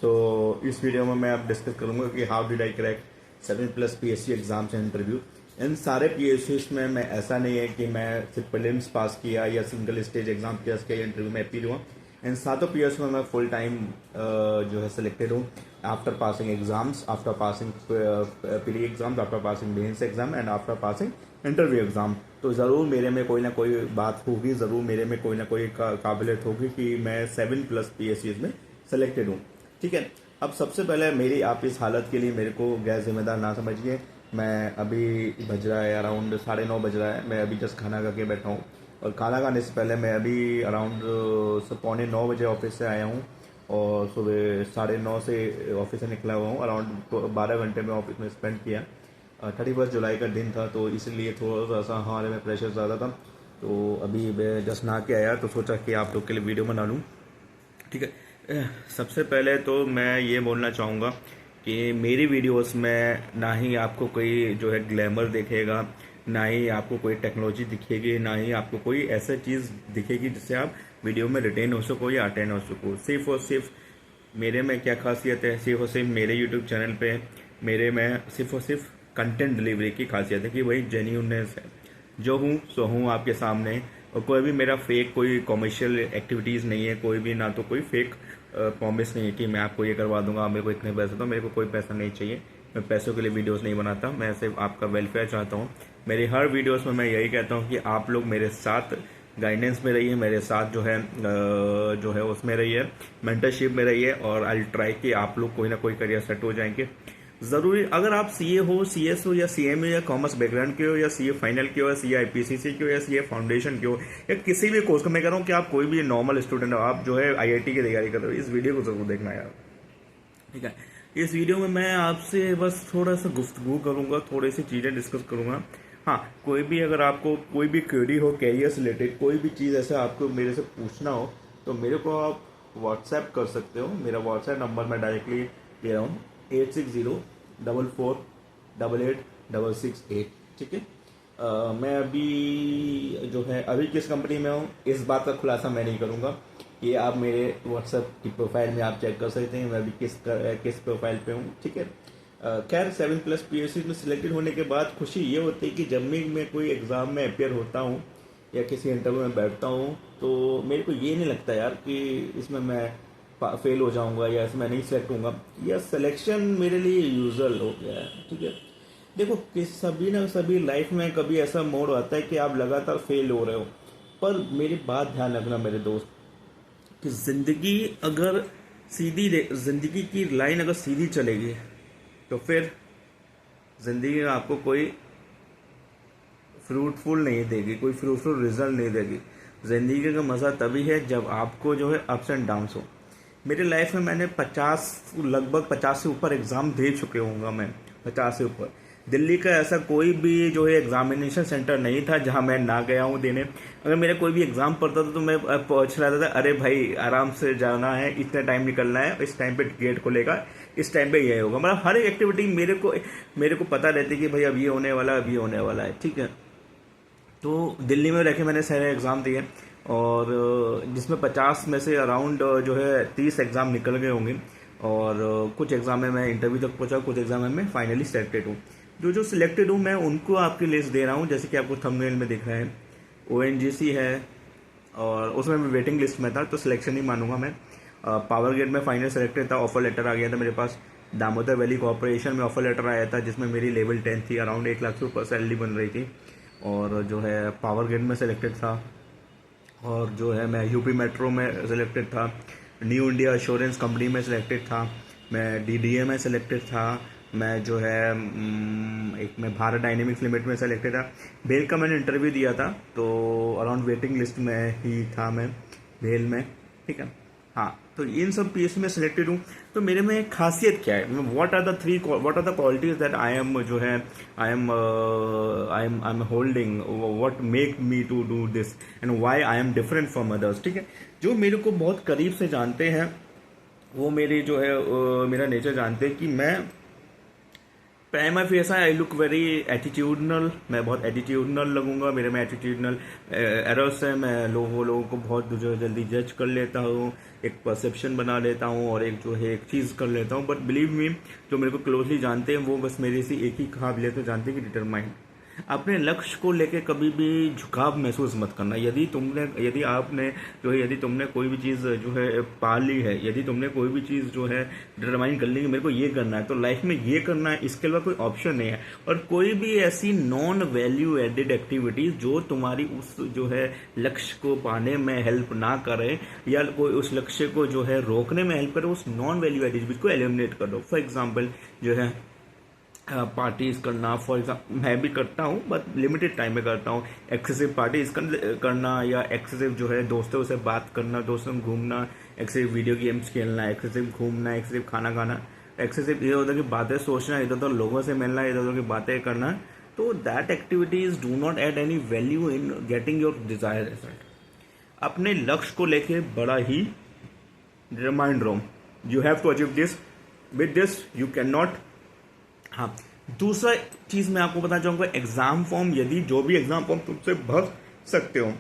इस वीडियो में मैं अब डिस्कस करूंगा कि how did I crack 7+ PSC exams and interview. इन सारे PSCs में मैं ऐसा नहीं है कि मैं सिर्फ प्रीलिम्स पास किया या सिंगल स्टेज एग्जाम पास किया या इंटरव्यू में अपील हुआ। इन सातों PSC में मैं फुल टाइम जो है सिलेक्टेड हूँ after passing exams, after passing pre exams, after passing mains exam and after passing interview exam. तो ज़रूर मेरे में कोई ना कोई बात होगी, ज़रूर मेरे में कोई ना कोई काबिलियत होगी कि मैं 7+ PSCs में सेलेक्टेड हूँ। ठीक है, अब सबसे पहले मेरी आप इस हालत के लिए मेरे को गैर जिम्मेदार ना समझिए। मैं अभी बज रहा है अराउंड 9:30 बज रहा है, मैं अभी जस्ट खाना खा के बैठा हूँ और खाना खाने से पहले मैं अभी अराउंड 8:45 बजे ऑफिस से आया हूँ और सुबह 9:30 से ऑफिस से निकला हुआ हूँ। अराउंड 12 घंटे में ऑफिस में स्पेंड किया। 31 जुलाई का दिन था तो इसलिए थोड़ा सा हमारे में प्रेशर ज़्यादा था। तो अभी मैं जस्ट नहा के आया तो सोचा कि आप लोग के लिए वीडियो बना लूँ। ठीक है, सबसे पहले तो मैं ये बोलना चाहूँगा कि मेरी वीडियोस में ना ही आपको कोई जो है ग्लैमर दिखेगा, ना ही आपको कोई टेक्नोलॉजी दिखेगी, ना ही आपको कोई ऐसा चीज़ दिखेगी जिससे आप वीडियो में रिटेन हो सको या अटेंड हो सको। सिर्फ और सिर्फ मेरे में क्या खासियत है, सिर्फ और सिर्फ मेरे यूट्यूब चैनल पे मेरे में सिर्फ और सिर्फ कंटेंट डिलीवरी की खासियत है कि वही जेन्यूननेस है, जो हूँ सो हूँ आपके सामने। और कोई भी मेरा फेक कोई कॉमर्शियल एक्टिविटीज़ नहीं है, कोई भी ना तो कोई फेक प्रॉमिस नहीं है कि मैं आपको ये करवा दूंगा, मेरे को इतने पैसे दो। मेरे को कोई पैसा नहीं चाहिए, मैं पैसों के लिए वीडियोस नहीं बनाता, मैं सिर्फ आपका वेलफेयर चाहता हूँ। मेरी हर वीडियोस में मैं यही कहता हूँ कि आप लोग मेरे साथ गाइडेंस में रहिए, मेरे साथ जो है उसमें रहिए, मेंटरशिप में रहिए और आई ट्राई कि आप लोग कोई ना कोई करियर सेट हो जाएंगे। ज़रूरी अगर आप सीए हो, सीएस हो या सीएमए या कॉमर्स बैकग्राउंड के हो या सीए फाइनल के हो या सीए आईपीसीसी के हो या सीए फाउंडेशन के हो या किसी भी कोर्स का, मैं कह रहा हूँ कि आप कोई भी नॉर्मल स्टूडेंट हो, आप जो है आईआईटी की तैयारी कर रहे हो, इस वीडियो को जरूर देखना यार। ठीक है, इस वीडियो में मैं आपसे बस थोड़ा सा गुफ्तगू करूंगा, थोड़ी सी चीज़ें डिस्कस करूंगा। हाँ, कोई भी अगर आपको कोई भी क्वेरी हो कैरियर से रिलेटेड, कोई भी चीज़ ऐसा आपको मेरे से पूछना हो तो मेरे को आप व्हाट्सएप कर सकते हो। मेरा व्हाट्सएप नंबर मैं डायरेक्टली दे रहा हूँ 8604488668। ठीक है, मैं अभी जो है अभी किस कंपनी में हूँ इस बात का खुलासा मैं नहीं करूँगा। ये आप मेरे व्हाट्सएप की प्रोफाइल में आप चेक कर सकते हैं मैं अभी किस प्रोफाइल पे हूँ। ठीक है, खैर 7+ PSC में सिलेक्टेड होने के बाद खुशी ये होती है कि जब मैं कोई एग्ज़ाम में अपेयर होता हूँ या किसी इंटरव्यू में बैठता हूँ तो मेरे को ये नहीं लगता यार कि इसमें मैं फेल हो जाऊंगा या इसमें नहीं सेलेक्ट होऊंगा, या सिलेक्शन मेरे लिए यूजुअल हो गया है। ठीक है, देखो कि सभी ना सभी लाइफ में कभी ऐसा मोड़ आता है कि आप लगातार फेल हो रहे हो, पर मेरी बात ध्यान रखना मेरे दोस्त कि जिंदगी की लाइन अगर सीधी चलेगी तो फिर जिंदगी में आपको कोई फ्रूटफुल नहीं देगी, कोई फ्रूटफुल रिजल्ट नहीं देगी। जिंदगी का मज़ा तभी है जब आपको जो है अप्स एंड डाउन्स हो। मेरी लाइफ में मैंने लगभग 50 से ऊपर एग्ज़ाम दे चुके होऊंगा मैं, 50 से ऊपर। दिल्ली का ऐसा कोई भी जो है एग्जामिनेशन सेंटर नहीं था जहां मैं ना गया हूं देने। अगर मेरा कोई भी एग्ज़ाम पड़ता था तो मैं पहुंच रहा था, अरे भाई आराम से जाना है, इतना टाइम निकलना है, इस टाइम पे गेट खुलेगा, इस टाइम पे ये होगा। मतलब हर एक एक्टिविटी मेरे को पता रहती है कि भाई अब ये होने वाला है, अब ये होने वाला है। ठीक है, तो दिल्ली में रह के मैंने सारे एग्ज़ाम दिए और जिसमें 50 में से अराउंड जो है 30 एग्ज़ाम निकल गए होंगे और कुछ एग्ज़ाम में मैं इंटरव्यू तक पहुंचा, कुछ एग्ज़ाम में मैं फाइनली सिलेक्टेड हूँ। जो सिलेक्टेड हूँ मैं उनको आपकी लिस्ट दे रहा हूँ, जैसे कि आपको थंबनेल में दिख रहा है। ONGC है और उसमें मैं वेटिंग लिस्ट में था तो सिलेक्शन ही मानूंगा मैं। पावर ग्रिड में फाइनल सेलेक्टेड था, ऑफर लेटर आ गया था मेरे पास। दामोदर वैली कॉर्पोरेशन में ऑफर लेटर आया था जिसमें मेरी लेवल 10 थी, अराउंड 1 लाख से ऊपर सैलरी बन रही थी और जो है पावर ग्रिड में सेलेक्टेड था। और जो है मैं यूपी मेट्रो में सेलेक्टेड था, न्यू इंडिया एश्योरेंस कंपनी में सेलेक्टेड था, मैं DDA में सेलेक्टेड था, मैं जो है एक मैं भारत डायनेमिक्स लिमिटेड में सेलेक्टेड था। भेल का मैंने इंटरव्यू दिया था तो अराउंड वेटिंग लिस्ट में ही था मैं भेल में। ठीक है, हाँ, तो इन सब PSC में सिलेक्टेड हूँ। तो मेरे में एक खासियत क्या है, what are the qualities that I am जो है I am holding, what make me to do this and why I am different from others. ठीक है, जो मेरे को बहुत करीब से जानते हैं वो मेरी जो है मेरा नेचर जानते हैं कि मैं prime my face I look very attitudinal, मैं बहुत एटीट्यूडनल लगूंगा, मेरे में एटीट्यूडनल एरर्स है, मैं लोगों को बहुत जो है जल्दी जज कर लेता हूँ, एक परसेप्शन बना लेता हूँ और एक जो है एक चीज़ कर लेता हूँ। बट बिलीव मी, जो मेरे को क्लोजली जानते हैं वो बस मेरी सी एक ही काबिलियत है, जानते हैं कि डिटरमाइंड। अपने लक्ष्य को लेके कभी भी झुकाव महसूस मत करना। यदि तुमने कोई भी चीज़ जो है पा ली है, यदि तुमने कोई भी चीज़ जो है डिटरमाइन कर ली कि मेरे को ये करना है, तो लाइफ में ये करना है, इसके अलावा कोई ऑप्शन नहीं है। और कोई भी ऐसी नॉन वैल्यू एडेड एक्टिविटीज जो तुम्हारी उस जो है लक्ष्य को पाने में हेल्प ना करे या कोई उस लक्ष्य को जो है रोकने में हेल्प करे, उस नॉन वैल्यू एडिड को एलिमिनेट कर दो। फॉर एग्जाम्पल जो है पार्टीज करना, फॉर एग्जाम्पल मैं भी करता हूँ बट लिमिटेड टाइम में करता हूँ। एक्सेसिव पार्टीज करना या एक्सेसिव जो है दोस्तों से बात करना, दोस्तों में घूमना, एक्सेसिव वीडियो गेम्स खेलना, एक्सेसिव घूमना, एक्सेसिव खाना खाना, एक्सेसिव इधर उधर की बातें सोचना, इधर उधर लोगों से मिलना, इधर उधर की बातें करना, तो that activities do not add any value in getting your desire result. अपने लक्ष्य को लेके बड़ा ही रिमाइंड रहो, you have to achieve this, with this you can not. हाँ, दूसरा चीज मैं आपको बताना चाहूंगा, एग्जाम फॉर्म, यदि जो भी एग्जाम फॉर्म तुमसे भर सकते हो,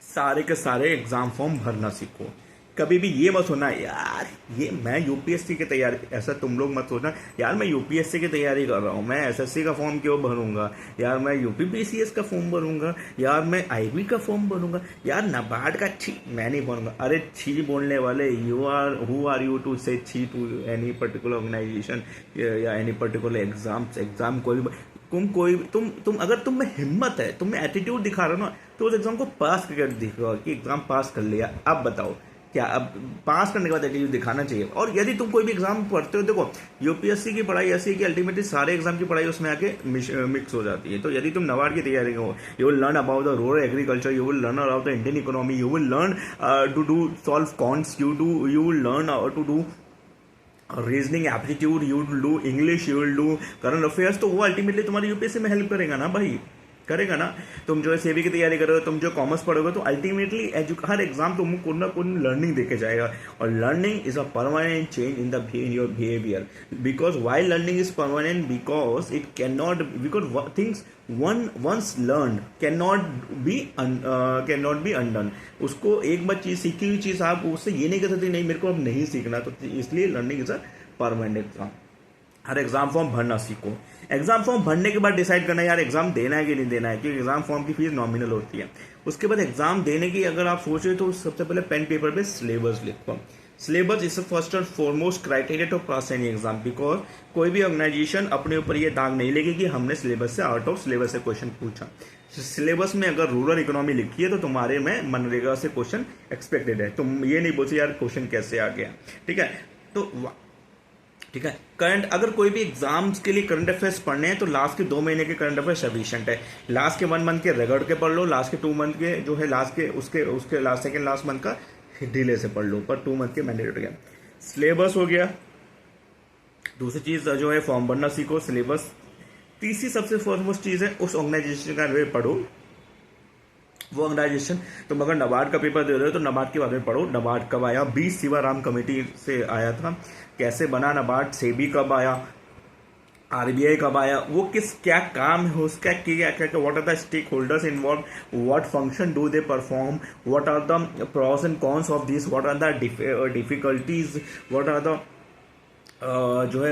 सारे के सारे एग्जाम फॉर्म भरना सीखो। कभी भी ये मत सोचना यार ये मैं यूपीएससी की तैयारी, ऐसा तुम लोग मत सोचना यार मैं यूपीएससी की तैयारी कर रहा हूँ, मैं एसएससी का फॉर्म क्यों भरूंगा, यार मैं यूपीपीसीएस का फॉर्म भरूंगा, यार मैं आईबी का फॉर्म भरूंगा, यार नाबार्ड का छी मैं नहीं भरूंगा। अरे छी बोलने वाले, हु आर यू टू से छी टू एनी पर्टिकुलर ऑर्गेनाइजेशन या एनी पर्टिकुलर एग्जाम तुम अगर तुम में हिम्मत है, तुम में एटीट्यूड दिखा रहे हो ना, तो उस एग्जाम को पास करके दिखाओ कि एग्जाम पास कर लिया। अब बताओ क्या, अब पास करने के बाद एटीट्यूड दिखाना चाहिए। और यदि तुम कोई भी एग्जाम पढ़ते हो, देखो यूपीएससी की पढ़ाई ऐसी है कि अल्टीमेटली सारे एग्जाम की पढ़ाई उसमें आके मिक्स हो जाती है। तो यदि तुम नबार्ड की तैयारी करो, you will learn about the rural agriculture, you will learn about the Indian economy, you will learn to do solve cons, you will learn to do reasoning aptitude, you will do English, you will do current affairs, तो वो ultimately तुम्हारी UPSC में help करेगा ना भाई, करेगा ना। तुम जो है सेवी की तैयारी करोगे, तुम जो कॉमर्स पढ़ोगे, तो अल्टीमेटली हर एग्जाम तुमको कुछ ना कुछ लर्निंग देके जाएगा। और learning is a permanent change in your behaviour, because why learning is permanent, because it can not, because things once learn can not be undone. उसको एक बार चीज सीखी हुई चीज आप उससे ये नहीं कर सकते नहीं मेरे को अब नहीं सीखना, तो इसलिए learning is a permanent exam. Her exam form भरना सीखो। एग्जाम फॉर्म भरने के बाद डिसाइड करना यार एग्जाम देना है कि नहीं देना है, क्योंकि एग्जाम फॉर्म की फीस नॉमिनल होती है। उसके बाद एग्जाम देने की अगर आप सोच रहे हो तो सबसे पहले पेन पेपर पे सिलेबस लिखो। Syllabus is first and foremost criteria to pass any exam, because कोई भी ऑर्गेनाइजेशन अपने ऊपर ये दाग नहीं लेगी कि हमने सिलेबस से आउट ऑफ सिलेबस से क्वेश्चन पूछा। सिलेबस में अगर रूरल इकोनॉमी लिखी है तो तुम्हारे में मनरेगा से क्वेश्चन एक्सपेक्टेड है, तुम ये नहीं बोलते यार क्वेश्चन कैसे आ गया। ठीक है, तो ठीक है, करंट अगर कोई भी एग्जाम्स के लिए करंट अफेयर्स पढ़ने हैं तो लास्ट के 2 महीने के करंट अफेयर्स सफिशिएंट है। लास्ट के 1 मंथ के रगड़ के पढ़ लो, लास्ट के 2 मंथ के जो है लास्ट के उसके लास्ट सेकेंड लास्ट मंथ का ढीले से पढ़ लो, पर 2 मंथ के मैंडेटरी गया। सिलेबस हो गया। दूसरी चीज जो है फॉर्म भरना सीखो, सिलेबस। तीसरी सबसे फॉरमोस्ट चीज है उस ऑर्गेनाइजेशन का वे पढ़ो। वो ऑर्गेनाइजेशन, तुम अगर नबार्ड का पेपर दे रहे हो तो नबार्ड के बारे में पढ़ो। नबार्ड कब आया, बी शिवाराम कमेटी से आया था, कैसे बना नबार्ड, सेबी कब आया, आरबीआई कब आया, वो क्या काम है उसका, क्या what are the stakeholders involve, what function do they perform, what are the pros and cons of this, what are the difficulties, what are the जो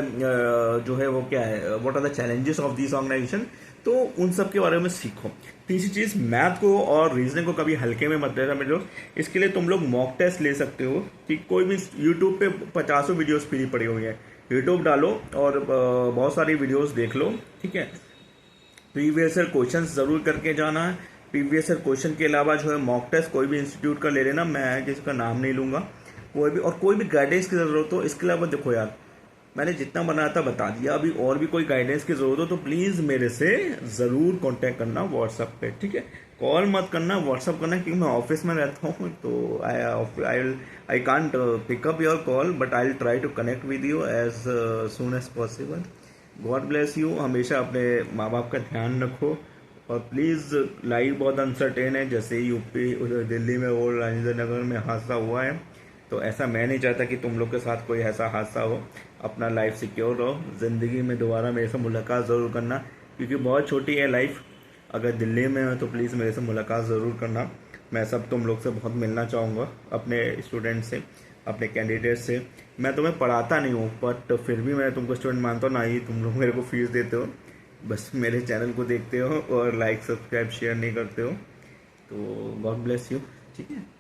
है वो क्या है, what are the challenges of this organisation. तो उन सब के बारे में सीखो। तीसरी चीज, मैथ को और रीजनिंग को कभी हल्के में मत लेना मेरे लोग। इसके लिए तुम लोग मॉक टेस्ट ले सकते हो कि कोई भी यूट्यूब पे 50 वीडियोस फ्री पड़ी हुई है, यूट्यूब डालो और बहुत सारी वीडियोस देख लो। ठीक है, प्रीवियस ईयर क्वेश्चन जरूर करके जाना है। प्रीवियस ईयर क्वेश्चन के अलावा जो है मॉक टेस्ट कोई भी इंस्टीट्यूट का ले लेना, मैं किसी का नाम नहीं लूंगा, कोई भी गाइडेंस की जरूरत हो। इसके अलावा देखो यार, मैंने जितना बनाया था बता दिया, अभी और भी कोई गाइडेंस की जरूरत हो तो प्लीज मेरे से जरूर कांटेक्ट करना व्हाट्सएप पे। ठीक है, कॉल मत करना, व्हाट्सएप करना, क्योंकि मैं ऑफिस में रहता हूँ तो I can't pick up your call, but I will try to connect with you as soon as possible. God bless you. हमेशा अपने माँ बाप का ध्यान रखो और प्लीज लाइफ बहुत अनसर्टेन है, जैसे यूपी दिल्ली में और राजेंद्र नगर में हादसा हुआ है, तो ऐसा मैं नहीं चाहता कि तुम लोग के साथ कोई ऐसा हादसा हो। अपना लाइफ सिक्योर रहो, ज़िंदगी में दोबारा मेरे से मुलाकात ज़रूर करना, क्योंकि बहुत छोटी है लाइफ। अगर दिल्ली में हो तो प्लीज़ मेरे से मुलाकात ज़रूर करना। मैं सब तुम लोग से बहुत मिलना चाहूँगा, अपने स्टूडेंट से, अपने कैंडिडेट से। मैं तुम्हें पढ़ाता नहीं हूँ, बट फिर भी मैं तुमको स्टूडेंट मानता हूँ, ना ही तुम लोग मेरे को फीस देते हो, बस मेरे चैनल को देखते हो और लाइक सब्सक्राइब शेयर नहीं करते हो। तो गॉड ब्लेस यू, ठीक है।